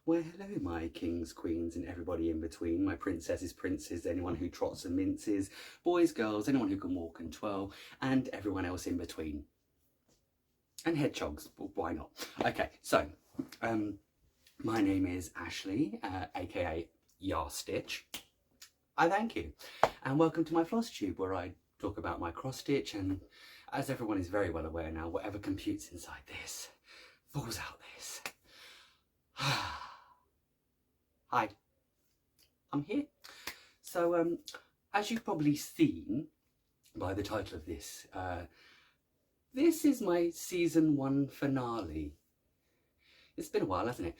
Well, hello, my kings, queens, and everybody in between, my princesses, princes, anyone who trots and minces, boys, girls, anyone who can walk and twirl, and everyone else in between. And hedgehogs, why not? Okay, so, my name is Ashley, aka Stitch. I thank you, and welcome to my Flosstube, where I talk about my cross stitch, and as everyone is very well aware now, whatever computes inside this falls out this. Hi, I'm here. So, as you've probably seen by the title of this, this is my season 1 finale. It's been a while, hasn't it?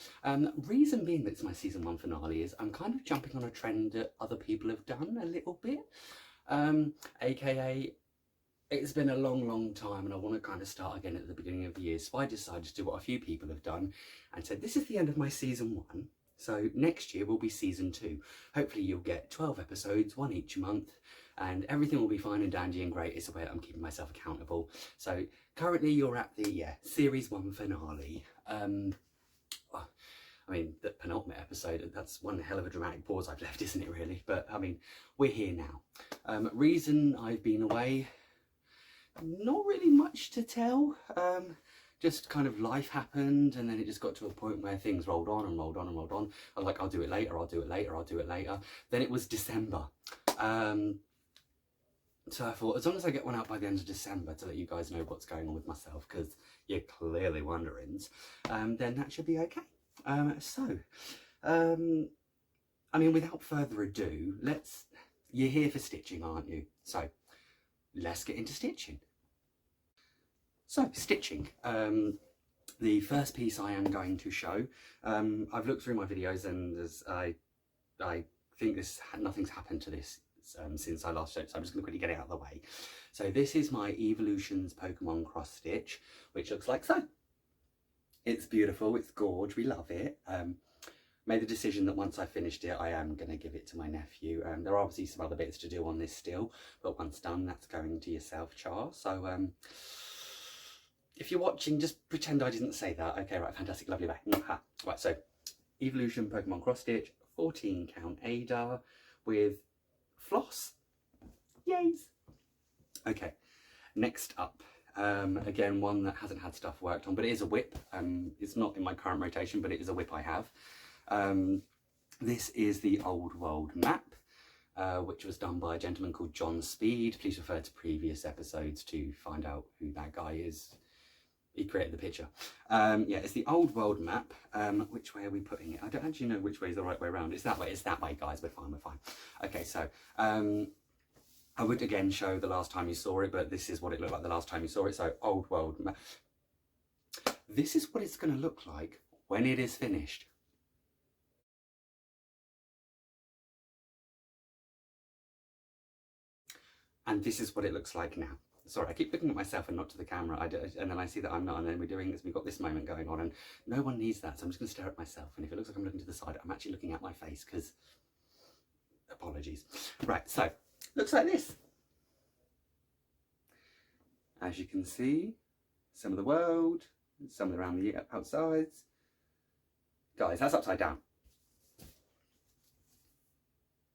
Reason being that it's my season 1 finale is I'm kind of jumping on a trend that other people have done a little bit, aka it's been a long time and I want to kind of start again at the beginning of the year, so I decided to do what a few people have done and said this is the end of my season 1, so next year will be season 2. Hopefully you'll get 12 episodes, 1 each month, and everything will be fine and dandy and great. It's the way that I'm keeping myself accountable. So currently you're at the series 1 finale. I mean, the penultimate episode, that's one hell of a dramatic pause I've left, isn't it really? But I mean, we're here now. Reason I've been away, not really much to tell. Just kind of life happened, and then it just got to a point where things rolled on and rolled on and rolled on. I was like, I'll do it later, I'll do it later, I'll do it later. Then it was December. So I thought, as long as I get one out by the end of December to let you guys know what's going on with myself, because you're clearly wondering, then that should be okay. I mean, without further ado, you're here for stitching, aren't you? So let's get into stitching. So stitching, the first piece I am going to show, I've looked through my videos and I think nothing's happened to this since I last showed, so I'm just going to quickly get it out of the way. So this is my Evolutions Pokemon cross stitch, which looks like so. It's beautiful, it's gorge, we love it. Made the decision that once I finished it, I am going to give it to my nephew. There are obviously some other bits to do on this still, but once done, that's going to yourself, Char. So if you're watching, just pretend I didn't say that. Okay, right, fantastic, lovely, bye. Right, so Evolution Pokemon cross stitch, 14 count Ada with floss. Yays. Okay, next up. Again, one that hasn't had stuff worked on, but it is a WIP. It's not in my current rotation, but it is a WIP I have. This is the Old World map, which was done by a gentleman called John Speed. Please refer to previous episodes to find out who that guy is. He created the picture. Yeah, it's the Old World map. Which way are we putting it? I don't actually know which way is the right way around. It's that way, guys. We're fine, we're fine. Okay, so I would again show the last time you saw it, but this is what it looked like the last time you saw it. So Old World map. This is what it's going to look like when it is finished. And this is what it looks like now. Sorry, I keep looking at myself and not to the camera, and then I see that I'm not, and then we've got this moment going on, and no one needs that, so I'm just going to stare at myself, and if it looks like I'm looking to the side, I'm actually looking at my face, because, apologies. Right, so, looks like this. As you can see, some of the world, some around the outsides. Guys, that's upside down.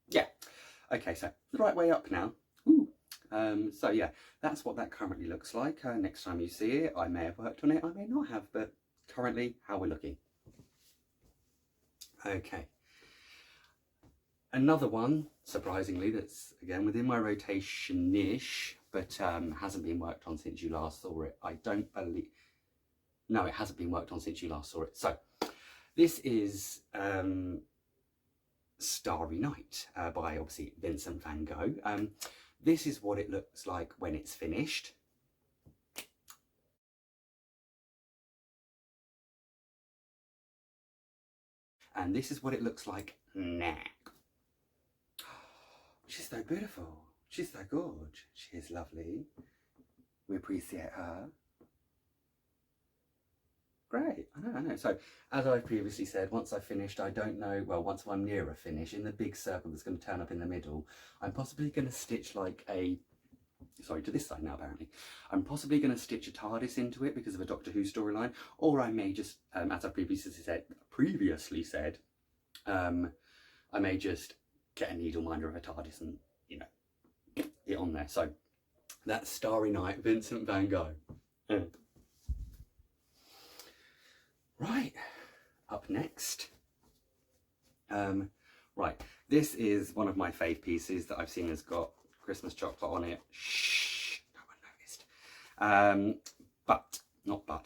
Yeah. Okay, so the right way up now. Ooh. So yeah, that's what that currently looks like. Next time you see it, I may have worked on it, I may not have, but currently how we're looking. Okay. Another one, surprisingly, that's again within my rotation-ish, but hasn't been worked on since you last saw it. I don't believe... No, it hasn't been worked on since you last saw it. So, this is Starry Night by, obviously, Vincent van Gogh. This is what it looks like when it's finished. And this is what it looks like now. She's so beautiful. She's so gorgeous. She is lovely. We appreciate her. Great, I know. So, as I've previously said, once I've finished, I don't know, well, once I'm near a finish, in the big circle that's going to turn up in the middle, I'm possibly going to stitch like a sorry, to this side now apparently. I'm possibly going to stitch a TARDIS into it because of a Doctor Who storyline, or I may just, as I previously said, I may just get a needle minder of a TARDIS and, you know, it on there. So that's Starry Night, Vincent van Gogh. Right, up next. Right, this is one of my fave pieces that I've seen has got Christmas chocolate on it. Shh, no one noticed.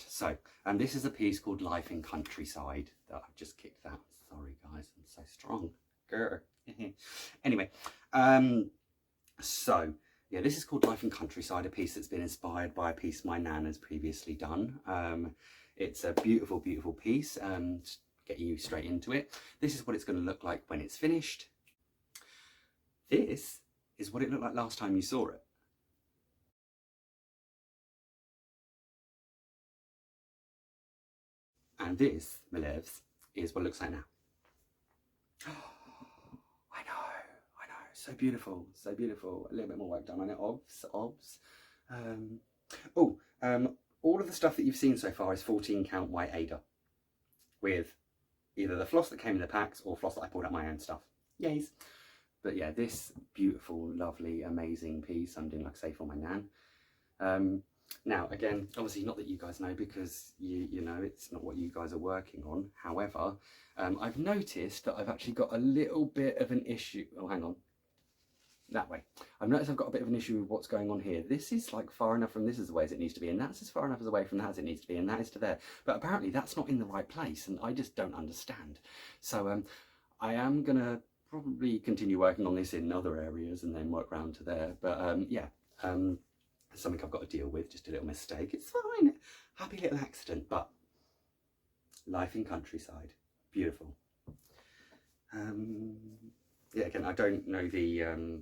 So this is a piece called Life in Countryside that I've just kicked out. Sorry guys, I'm so strong. Grr. Anyway, so yeah, this is called Life in Countryside, a piece that's been inspired by a piece my nan has previously done. It's a beautiful, beautiful piece. Getting you straight into it. This is what it's going to look like when it's finished. This is what it looked like last time you saw it. And this, my loves, is what it looks like now. I know, so beautiful, so beautiful. A little bit more work done on it, obs. All of the stuff that you've seen so far is 14 count white Ada, with either the floss that came in the packs or floss that I pulled out my own stuff. Yays. But yeah, this beautiful, lovely, amazing piece I'm doing, like I say, for my nan. Now, again, obviously not that you guys know because you know it's not what you guys are working on. However, I've noticed that I've actually got a little bit of an issue. Oh, hang on. That way. I've noticed I've got a bit of an issue with what's going on here. This is like far enough from this as away as it needs to be, and that's as far enough as away from that as it needs to be, and that is to there. But apparently that's not in the right place, and I just don't understand. So I am going to probably continue working on this in other areas and then work round to there. But yeah, something I've got to deal with, just a little mistake. It's fine. Happy little accident, but Life in Countryside. Beautiful. Yeah, again, I don't know the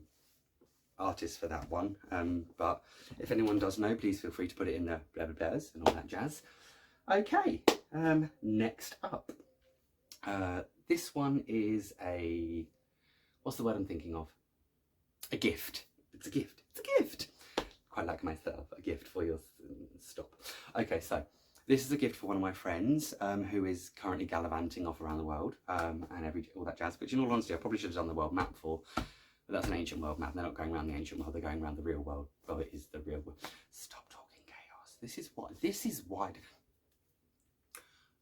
artist for that one, but if anyone does know, please feel free to put it in the blah blah blahs and all that jazz. Okay, next up, this one is a, what's the word I'm thinking of? A gift. It's a gift. It's a gift. Quite like myself, a gift for your stop. Okay, so this is a gift for one of my friends who is currently gallivanting off around the world and all that jazz. But in all honesty, I probably should have done the world map for. But that's an ancient world map. They're not going around the ancient world, they're going around the real world. Well, it is the real world. Stop talking chaos. This is why.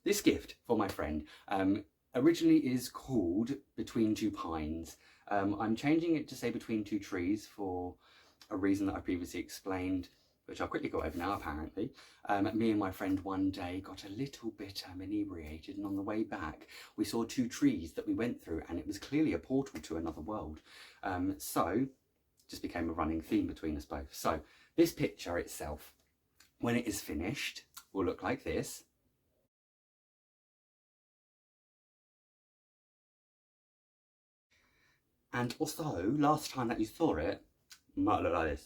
This gift for my friend originally is called Between Two Pines. I'm changing it to say Between Two Trees for a reason that I previously explained, which I'll quickly go over now apparently. Me and my friend one day got a little bit inebriated, and on the way back we saw two trees that we went through, and it was clearly a portal to another world. So just became a running theme between us both. So this picture itself, when it is finished, will look like this. And also, last time that you saw it, might look like this.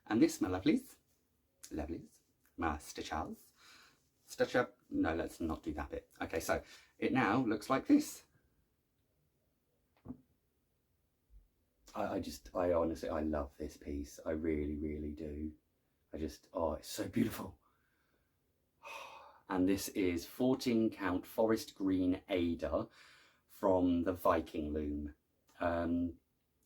And this, my lovelies, my stitchers, stitch up, no, let's not do that bit. Okay, so it now looks like this. I honestly, I love this piece. I really, really do. Oh, it's so beautiful. And this is 14 count forest green Ada from the Viking loom.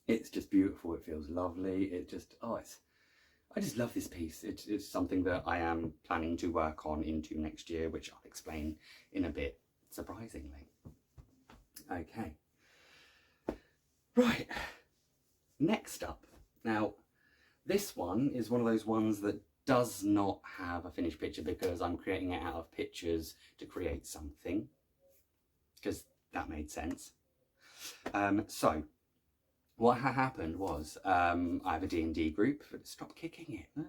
It's just beautiful. It feels lovely. I just love this piece. It's something that I am planning to work on into next year, which I'll explain in a bit, surprisingly. Okay. Right. Next up. Now, this one is one of those ones that does not have a finished picture because I'm creating it out of pictures to create something, because that made sense. So what happened was I have a D&D group. Stop kicking it.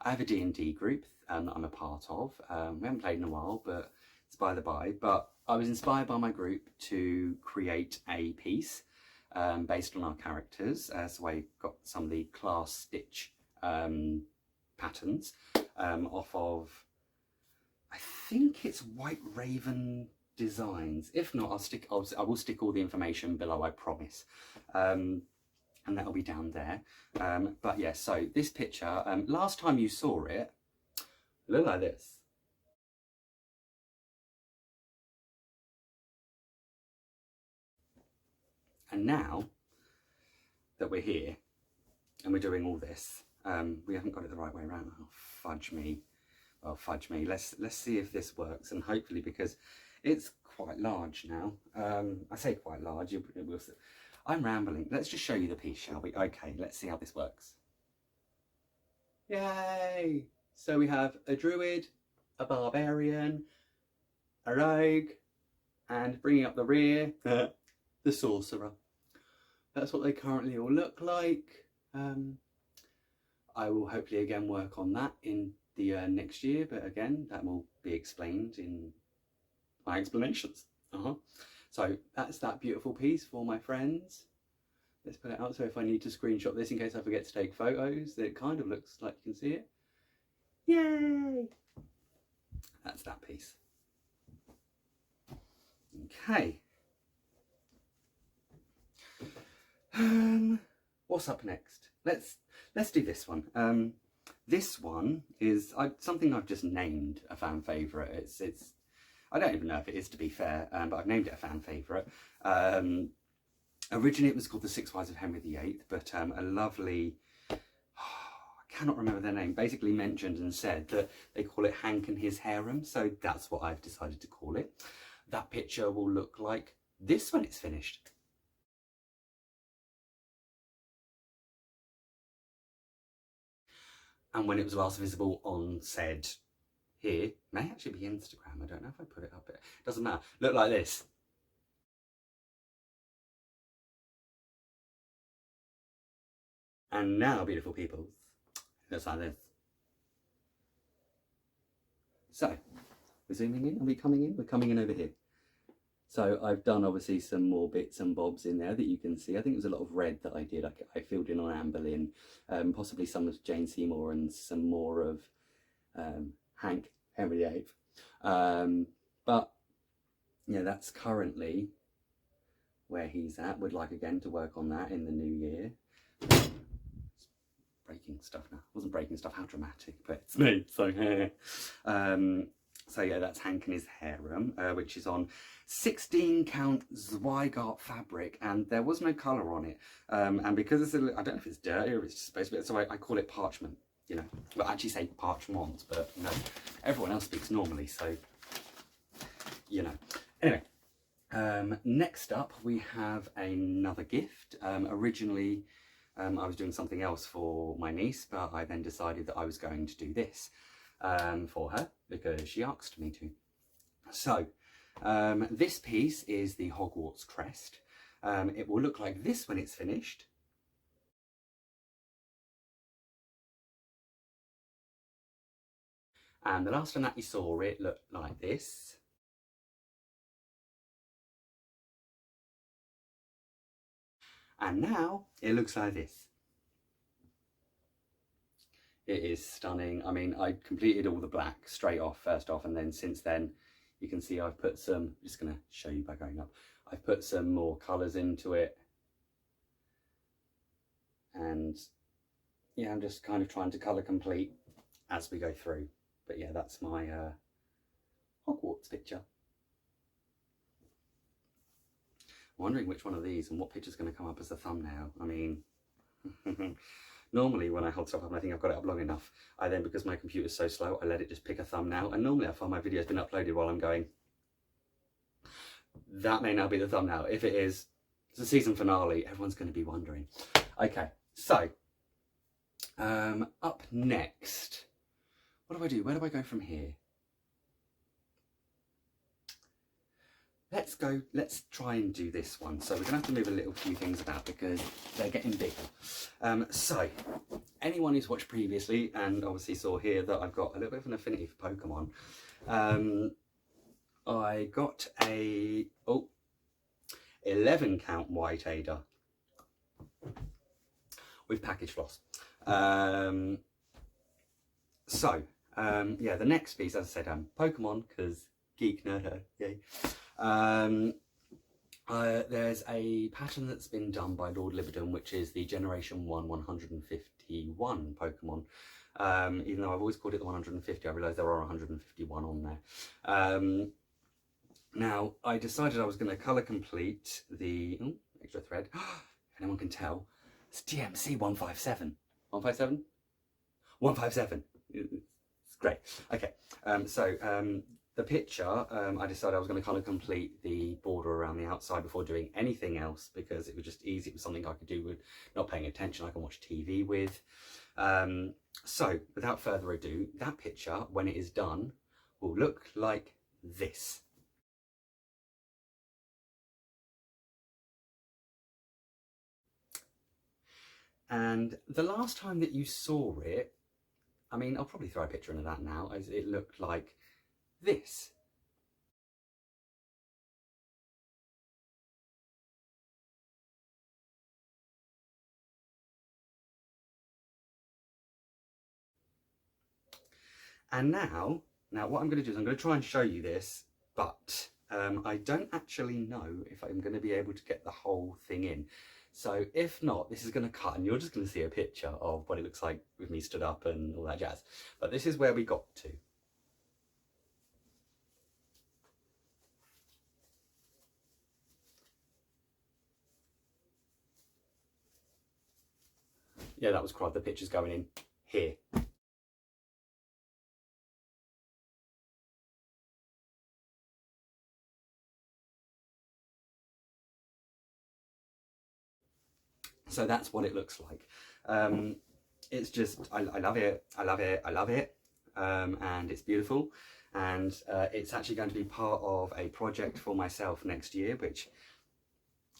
I have a D&D group that I'm a part of. We haven't played in a while, but it's by the by. But I was inspired by my group to create a piece based on our characters. So I got some of the class stitch patterns off of, I think it's White Raven designs. If not, I will stick all the information below, I promise. And that'll be down there. But yeah, so this picture, last time you saw it, it looked like this. And now that we're here and we're doing all this, we haven't got it the right way around. Oh, fudge me. Well, fudge me. Let's see if this works, and hopefully, because it's quite large now. I say quite large. I'm rambling. Let's just show you the piece, shall we? Okay, let's see how this works. Yay! So we have a druid, a barbarian, a rogue, and bringing up the rear, the sorcerer. That's what they currently all look like. I will hopefully again work on that in the next year, but again, that will be explained in my explanations. So that's that beautiful piece for my friends. Let's put it out, so if I need to screenshot this in case I forget to take photos, it kind of looks like you can see it. Yay! That's that piece. Okay. What's up next? Let's do this one. This one is something I've just named a fan favourite. It's I don't even know if it is, to be fair, but I've named it a fan favourite. Originally it was called The Six Wives of Henry VIII, but a lovely, I cannot remember their name, basically mentioned and said that they call it Hank and His Harem, so that's what I've decided to call it. That picture will look like this when it's finished. And when it was last visible on said here, may actually be Instagram, I don't know if I put it up, it doesn't matter, look like this. And now, beautiful peoples, it looks like this. So, we're zooming in, are we coming in? We're coming in over here. So I've done obviously some more bits and bobs in there that you can see. I think it was a lot of red that I did. I filled in on Anne Boleyn, possibly some of Jane Seymour and some more of Hank, Henry VIII. But yeah, that's currently where he's at. Would like again to work on that in the new year. It's breaking stuff now. I wasn't breaking stuff, how dramatic, but it's me, so so yeah, that's Hank and His Harem, which is on 16 count Zweigart fabric, and there was no colour on it. And because it's I don't know if it's dirty or if it's just supposed to be, so I call it parchment, you know. Well, I actually say parchment, but you know, everyone else speaks normally, so, you know. Anyway, next up we have another gift. Originally, I was doing something else for my niece, but I then decided that I was going to do this for her because she asked me to. So this piece is the Hogwarts crest. It will look like this when it's finished. And the last time that you saw it looked like this. And now it looks like this. It is stunning. I mean, I completed all the black straight off, first off, and then since then, you can see I've put some, I'm just going to show you by going up, I've put some more colours into it. And yeah, I'm just kind of trying to colour complete as we go through. But yeah, that's my Hogwarts picture. I'm wondering which one of these and what picture's going to come up as the thumbnail. I mean, normally when I hold stuff up and I think I've got it up long enough, I then, because my computer's so slow, I let it just pick a thumbnail. And normally I find my video's been uploaded while I'm going, that may now be the thumbnail. If it is, it's a season finale, everyone's going to be wondering. Okay, so up next, what do I do? Where do I go from here? Let's try and do this one. So we're gonna have to move a little few things about because they're getting bigger. So anyone who's watched previously and obviously saw here that I've got a little bit of an affinity for Pokemon. I got a 11 count White Ada with package floss. Yeah, the next piece, as I said, Pokemon, because geek nerd, yay. There's a pattern that's been done by Lord Libidon, which is the Generation 1 151 Pokemon. Even though I've always called it the 150, I realise there are 151 on there. Now, I decided I was going to colour complete the extra thread. If anyone can tell, it's DMC 157. 157? 157. It's great. Okay, the picture, I decided I was going to kind of complete the border around the outside before doing anything else, because it was just easy. It was something I could do with not paying attention. I can watch TV with. So without further ado, that picture, when it is done, will look like this. And the last time that you saw it, I mean, I'll probably throw a picture into that now, as it looked like this. And now what I'm going to do is I'm going to try and show you this, but I don't actually know if I'm going to be able to get the whole thing in. So if not, this is going to cut and you're just going to see a picture of what it looks like with me stood up and all that jazz. But this is where we got to. Yeah, that was quite the pictures going in here. So that's what it looks like. It's just, I love it, I love it, I love it. And it's beautiful. And it's actually going to be part of a project for myself next year, which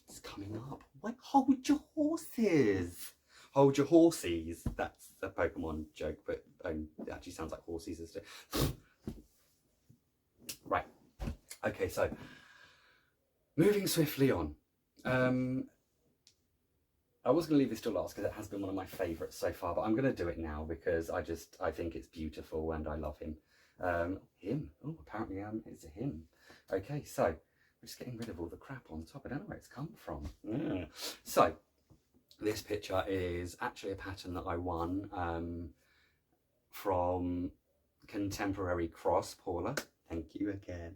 is coming up. Wait, hold your horses. Hold your horsies. That's a Pokemon joke, but it actually sounds like horsies instead. Right. Okay, so moving swiftly on. I was going to leave this till last because it has been one of my favourites so far, but I'm going to do it now because I think it's beautiful and I love him. Him? Oh, apparently it's a him. Okay, so we're just getting rid of all the crap on top. I don't know where it's come from. Yeah. So this picture is actually a pattern that I won from Contemporary Cross, Paula. Thank you again.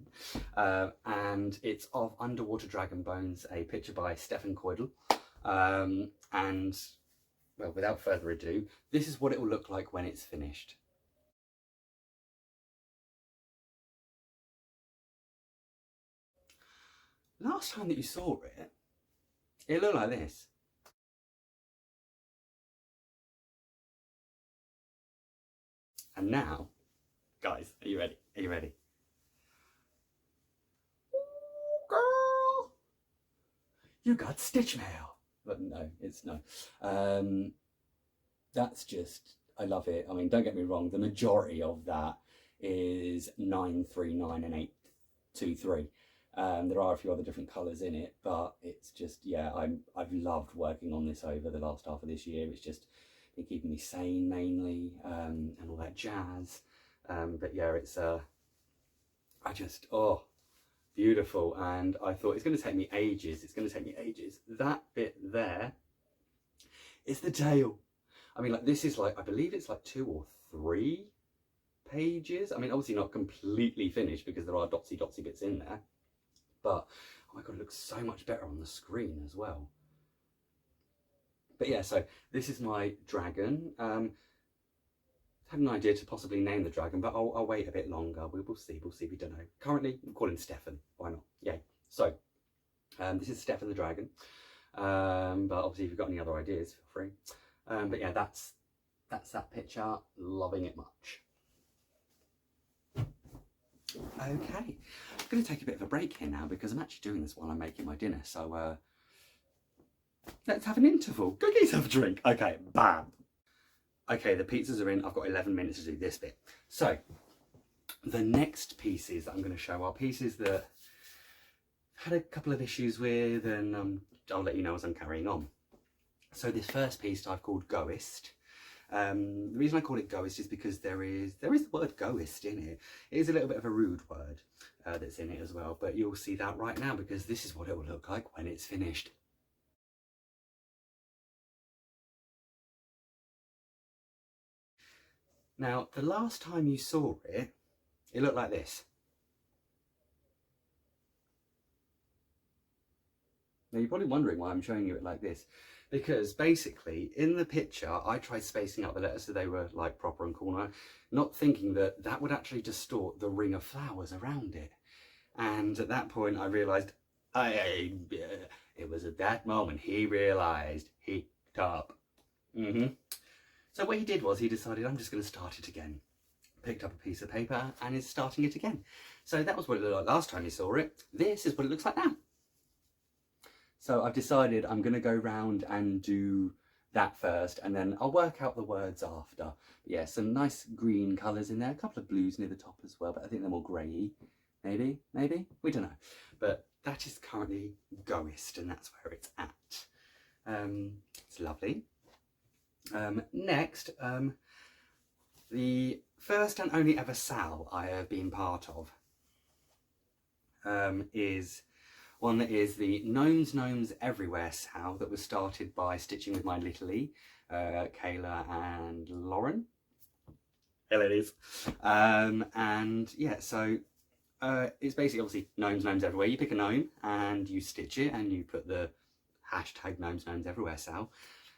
And it's of Underwater Dragon Bones, a picture by Stefan Keudel. And well, without further ado, this is what it will look like when it's finished. Last time that you saw it, it looked like this. And now, guys, are you ready? Are you ready? Ooh, girl, you got stitch mail. But no, it's no. That's just, I love it. I mean, don't get me wrong, the majority of that is 939 and 823. There are a few other different colours in it, but it's just, yeah, I've loved working on this over the last half of this year. It's just been keeping me sane mainly, and all that jazz. But yeah, it's oh, beautiful. And I thought it's going to take me ages. It's going to take me ages. That bit there is the tail. I mean, like, this is like, I believe it's like 2 or 3 pages. I mean, obviously not completely finished because there are dotsy bits in there, but oh my god, it looks so much better on the screen as well. But yeah, so this is my dragon. I had an idea to possibly name the dragon, but I'll wait a bit longer. We'll see, we don't know. Currently, I'm calling Stefan, why not? Yay. So, this is Stefan the dragon. But obviously if you've got any other ideas, feel free. But yeah, that's that picture. Loving it much. Okay, I'm going to take a bit of a break here now because I'm actually doing this while I'm making my dinner. So let's have an interval. Cookies, have a drink. Okay, bam. Okay, the pizzas are in. I've got 11 minutes to do this bit. So the next pieces that I'm going to show are pieces that I've had a couple of issues with, and I'll let you know as I'm carrying on. So this first piece I've called Goist. The reason I call it ghost is because there is the word ghost in it. It is a little bit of a rude word that's in it as well, but you'll see that right now because this is what it will look like when it's finished. Now, the last time you saw it, it looked like this. Now, you're probably wondering why I'm showing you it like this. Because basically, in the picture, I tried spacing out the letters so they were like proper and cool, not thinking that that would actually distort the ring of flowers around it. And at that point, I realised, it was at that moment he realised, he top. So what he did was he decided, I'm just going to start it again. Picked up a piece of paper and is starting it again. So that was what it looked like last time you saw it. This is what it looks like now. So I've decided I'm going to go round and do that first, and then I'll work out the words after. But yeah, some nice green colours in there, a couple of blues near the top as well, but I think they're more grey-y. Maybe? We don't know. But that is currently Ghost, and that's where it's at. It's lovely. Next, the first and only ever SAL I have been part of is one that is the Gnomes Everywhere SAL that was started by Stitching with My Little E, Kayla and Lauren. Hello, ladies. And yeah, so it's basically obviously Gnomes Everywhere. You pick a gnome and you stitch it and you put the hashtag Gnomes Everywhere SAL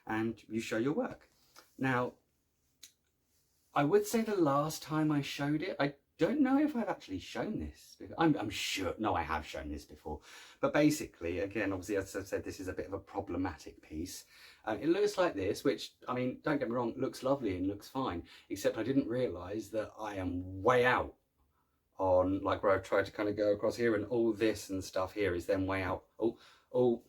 and you show your work. Now, I would say the last time I showed it, I don't know if I've actually shown this. I'm sure, no, I have shown this before. But basically, again, obviously, as I said, this is a bit of a problematic piece. It looks like this, which, I mean, don't get me wrong, looks lovely and looks fine. Except I didn't realise that I am way out on, like, where I've tried to kind of go across here, and all this and stuff here is then way out. Oh,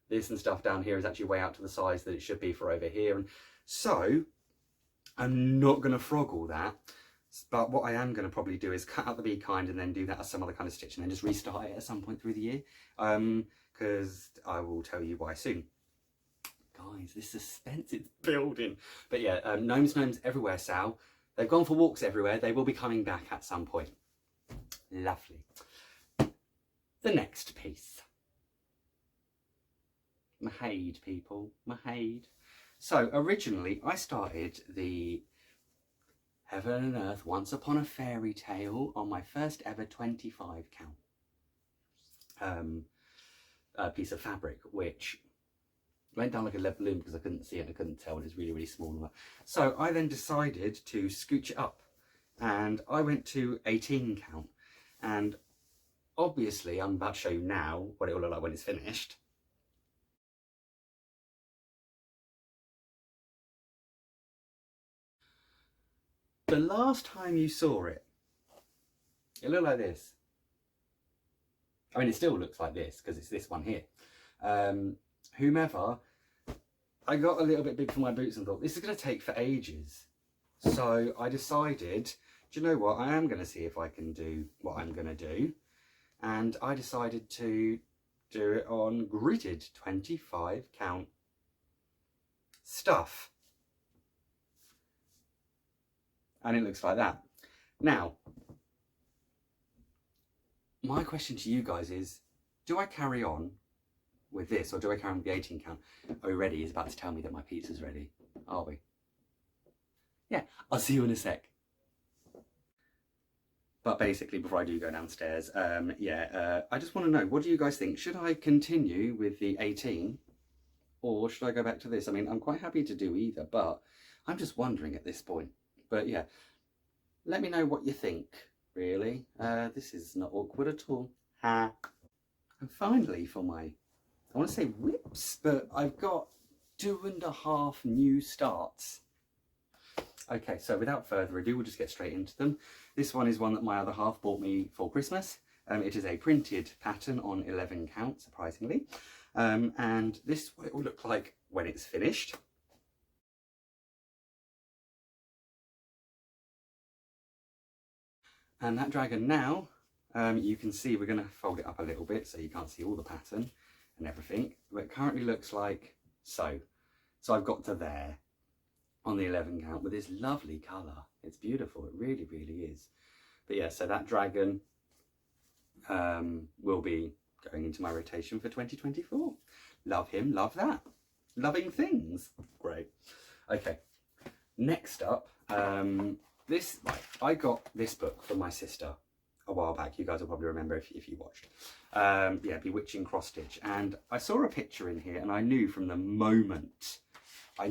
this and stuff down here is actually way out to the size that it should be for over here. And so I'm not going to frog all that. But what I am going to probably do is cut out the Be Kind and then do that as some other kind of stitch and then just restart it at some point through the year. Because I will tell you why soon. Guys, this suspense is building. But yeah, Gnomes Everywhere SAL. They've gone for walks everywhere. They will be coming back at some point. Lovely. The next piece. Mahade, people. Mahade. So originally I started the Heaven and Earth Once Upon a Fairy Tale on my first ever 25 count piece of fabric, which went down like a lead balloon because I couldn't see it, I couldn't tell, it was really, really small. So I then decided to scooch it up and I went to 18 count, and obviously I'm about to show you now what it will look like when it's finished. The last time you saw it, it looked like this. I mean, it still looks like this because it's this one here. Whomever, I got a little bit big for my boots and thought, this is going to take for ages. So I decided, do you know what? I am going to see if I can do what I'm going to do. And I decided to do it on gridded 25 count stuff. And it looks like that. Now, my question to you guys is, do I carry on with this or do I carry on with the 18 count? Are we ready? He's about to tell me that my pizza's ready. Are we? Yeah, I'll see you in a sec. But basically, before I do go downstairs, I just want to know, what do you guys think? Should I continue with the 18 or should I go back to this? I mean, I'm quite happy to do either, but I'm just wondering at this point. But yeah, let me know what you think, really. This is not awkward at all. And finally, for my, I want to say WIPs, but I've got 2.5 new starts. Okay, so without further ado, we'll just get straight into them. This one is one that my other half bought me for Christmas. It is a printed pattern on 11 count, surprisingly. And this is what it will look like when it's finished. And that dragon now, you can see we're going to fold it up a little bit so you can't see all the pattern and everything. But it currently looks like so. So I've got to there on the 11 count with this lovely colour. It's beautiful, it really, really is. But yeah, so that dragon will be going into my rotation for 2024. Love him, love that. Loving things. Great. Okay, next up, I got this book from my sister a while back. You guys will probably remember if you watched. Yeah, Bewitching Cross Stitch. And I saw a picture in here and I knew from the moment I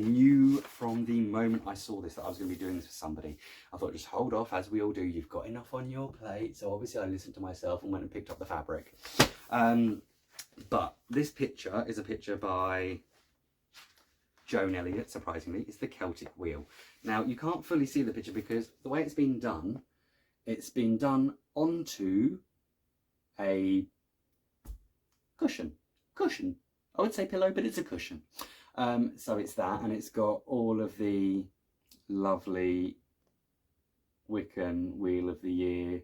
saw this that I was going to be doing this for somebody. I thought, just hold off, as we all do. You've got enough on your plate. So obviously I listened to myself and went and picked up the fabric. But this picture is a picture by Joan Elliott, surprisingly. It's the Celtic Wheel. Now, you can't fully see the picture because the way it's been done onto a cushion. I would say pillow, but it's a cushion. So it's that, and it's got all of the lovely Wiccan Wheel of the Year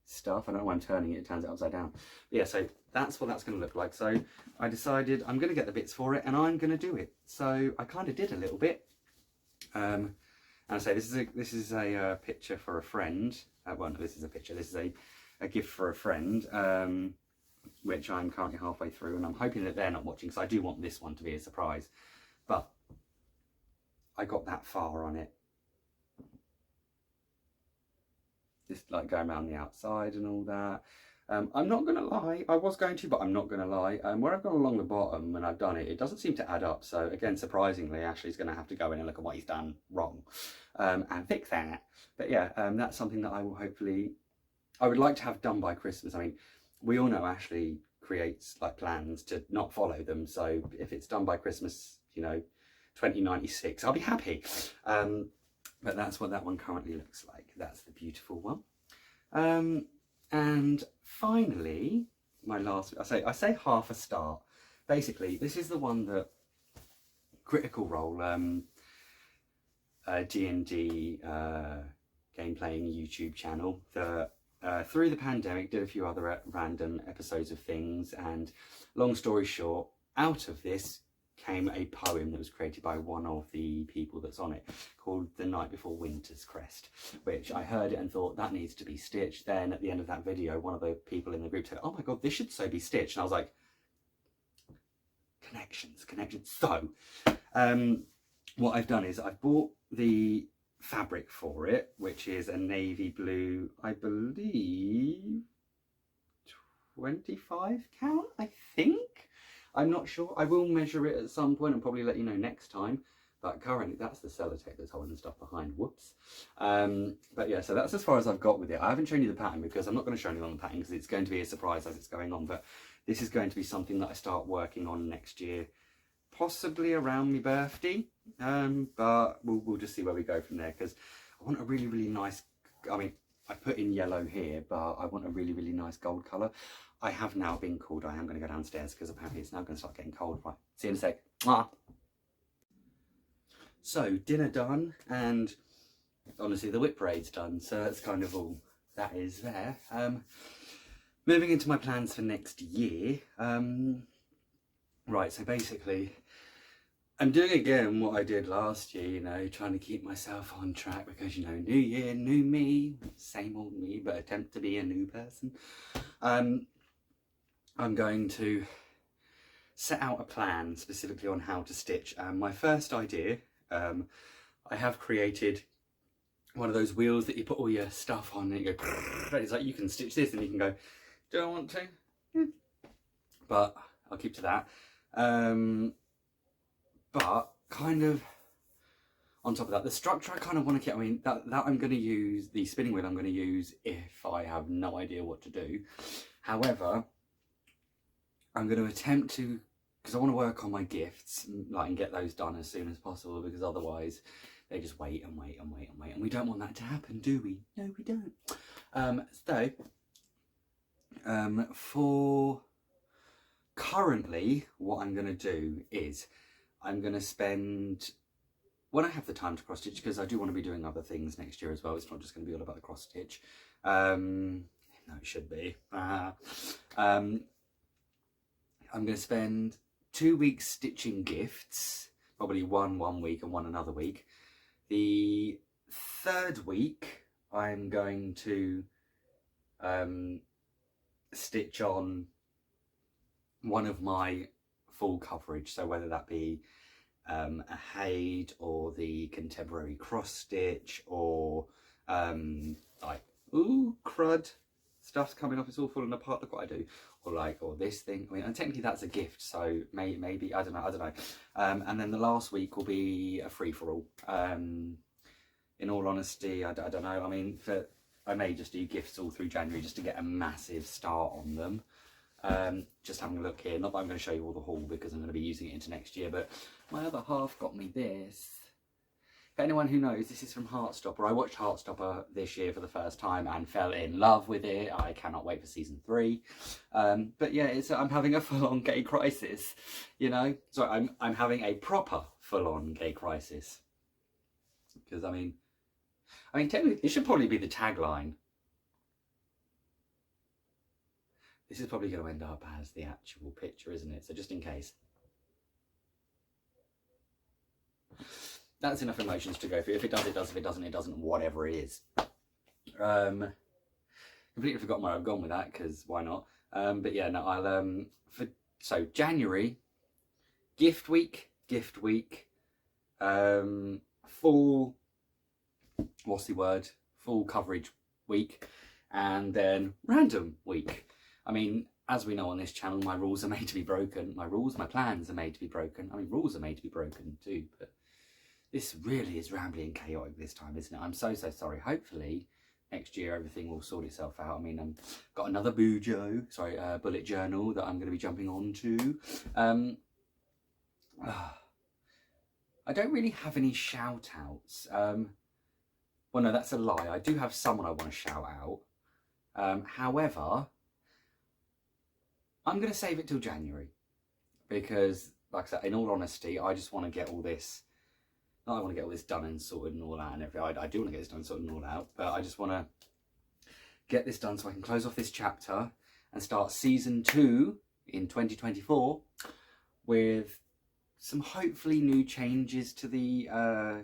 stuff. I don't know why I'm turning it, it turns it upside down. But yeah, so that's what that's going to look like. So I decided I'm going to get the bits for it and I'm going to do it. So I kind of did a little bit. And I say this is a picture for a friend. Well, no, this is a picture. This is a gift for a friend, which I'm currently halfway through, and I'm hoping that they're not watching, because I do want this one to be a surprise. But I got that far on it. Just like going around the outside and all that. I'm not going to lie, I was going to, but I'm not going to lie. Where I've gone along the bottom when I've done it, it doesn't seem to add up. So again, surprisingly, Ashley's going to have to go in and look at what he's done wrong and fix that. But yeah, that's something that I will hopefully, I would like to have done by Christmas. I mean, we all know Ashley creates like plans to not follow them. So if it's done by Christmas, you know, 2096, I'll be happy. But that's what that one currently looks like. That's the beautiful one. And finally, my last, I say half a star. Basically, this is the one that Critical Role, D&D game playing YouTube channel, that through the pandemic did a few other random episodes of things, and long story short, out of this came a poem that was created by one of the people that's on it, called The Night Before Winter's Crest, which I heard it and thought, that needs to be stitched. Then at the end of that video, one of the people in the group said, oh my god, this should so be stitched. And I was like, connections. So what I've done is I've bought the fabric for it, which is a navy blue, I believe 25 count, I think. I'm not sure. I will measure it at some point and probably let you know next time. But currently, that's the sellotape that's holding the stuff behind. Whoops. But yeah, so that's as far as I've got with it. I haven't shown you the pattern because I'm not going to show you on the pattern because it's going to be a surprise as it's going on. But this is going to be something that I start working on next year, possibly around my birthday. But we'll just see where we go from there, because I want a really, really nice, I mean, I put in yellow here, but I want a really, really nice gold colour. I have now been called. I am going to go downstairs because apparently it's now going to start getting cold. Right, see you in a sec. Mwah. So dinner done, and honestly the WIP parade's done, so that's kind of all that is there. Moving into my plans for next year. Right, so basically I'm doing again what I did last year, you know, trying to keep myself on track, because, you know, new year, new me, same old me, but attempt to be a new person. I'm going to set out a plan specifically on how to stitch. My first idea, I have created one of those wheels that you put all your stuff on and you go, it's like you can stitch this and you can go, do I want to? Yeah. But I'll keep to that. But kind of on top of that, the structure I kind of want to keep, I mean, that I'm going to use, the spinning wheel I'm going to use if I have no idea what to do. However, I'm going to attempt to, because I want to work on my gifts, like, and get those done as soon as possible, because otherwise they just wait and wait and wait and wait, and we don't want that to happen, do we? No, we don't. For currently, what I'm going to do is I'm going to spend, when I have the time to cross stitch, because I do want to be doing other things next year as well. It's not just going to be all about the cross stitch. No, it should be. I'm going to spend 2 weeks stitching gifts, probably one week and one another week. The third week I'm going to stitch on one of my full coverage, so whether that be a Haid or the contemporary cross stitch, or like, ooh, crud, stuff's coming off, it's all falling apart, look what I do, or this thing. I mean, and technically that's a gift, so maybe I don't know. And then the last week will be a free-for-all. In all honesty, I don't know. I mean, I may just do gifts all through January just to get a massive start on them. Just having a look here, not that I'm going to show you all the haul because I'm going to be using it into next year, but my other half got me this. For anyone who knows, this is from Heartstopper. I watched Heartstopper this year for the first time and fell in love with it. I cannot wait for season 3. But yeah, I'm having a full-on gay crisis, you know. So I'm having a proper full-on gay crisis. Because I mean, technically, it should probably be the tagline. This is probably going to end up as the actual picture, isn't it? So just in case. That's enough emotions to go through. If it does, it does. If it doesn't, it doesn't. Whatever it is. Completely forgot where I've gone with that, because why not? But yeah, no, I'll so January, gift week, full, what's the word? Full coverage week, and then random week. I mean, as we know on this channel, my rules are made to be broken. My plans are made to be broken. I mean, rules are made to be broken too, but this really is rambling and chaotic this time, isn't it? I'm so sorry. Hopefully next year everything will sort itself out. I mean, I've got another bullet journal that I'm going to be jumping on to. I don't really have any shout outs. Well, no, that's a lie. I do have someone I want to shout out. However, I'm going to save it till January because, like I said, in all honesty, I just want to get all this, I want to get all this done and sorted and all that and everything. I do want to get this done and sorted and all out, but I just want to get this done so I can close off this chapter and start season 2 in 2024 with some hopefully new changes to the, I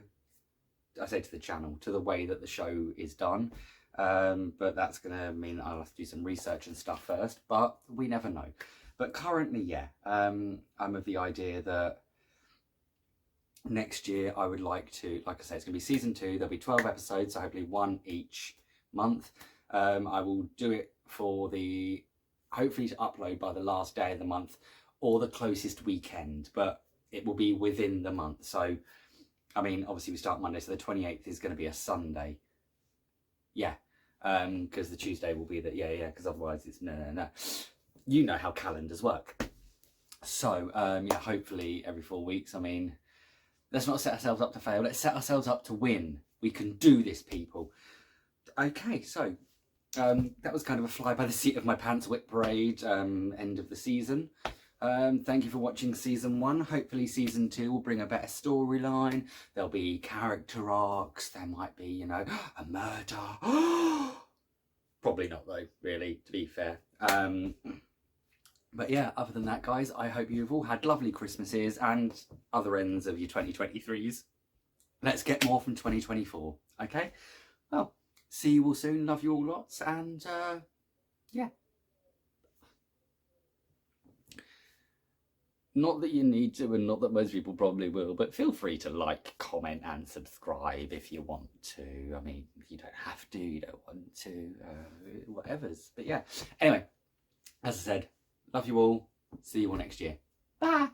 say to the channel, to the way that the show is done. But that's going to mean that I'll have to do some research and stuff first, but we never know. But currently, yeah, I'm of the idea that next year I would like to, like I say, it's going to be season 2. There'll be 12 episodes, so hopefully 1 each month. I will do it for hopefully to upload by the last day of the month or the closest weekend, but it will be within the month. So, I mean, obviously we start Monday, so the 28th is going to be a Sunday. Yeah, because the Tuesday will be that, because otherwise it's no. You know how calendars work. So, yeah, hopefully every 4 weeks. I mean, let's not set ourselves up to fail. Let's set ourselves up to win. We can do this, people. Okay, so that was kind of a fly by the seat of my pants WIP parade, end of the season. Thank you for watching season 1. Hopefully season 2 will bring a better storyline. There'll be character arcs. There might be, you know, a murder. Probably not though, really, to be fair. But yeah, other than that, guys, I hope you've all had lovely Christmases and other ends of your 2023s. Let's get more from 2024, okay? Well, see you all soon. Love you all lots, and yeah. Not that you need to, and not that most people probably will, but feel free to like, comment and subscribe if you want to. I mean, you don't have to, you don't want to, whatever's. But yeah, anyway, as I said, love you all. See you all next year. Bye.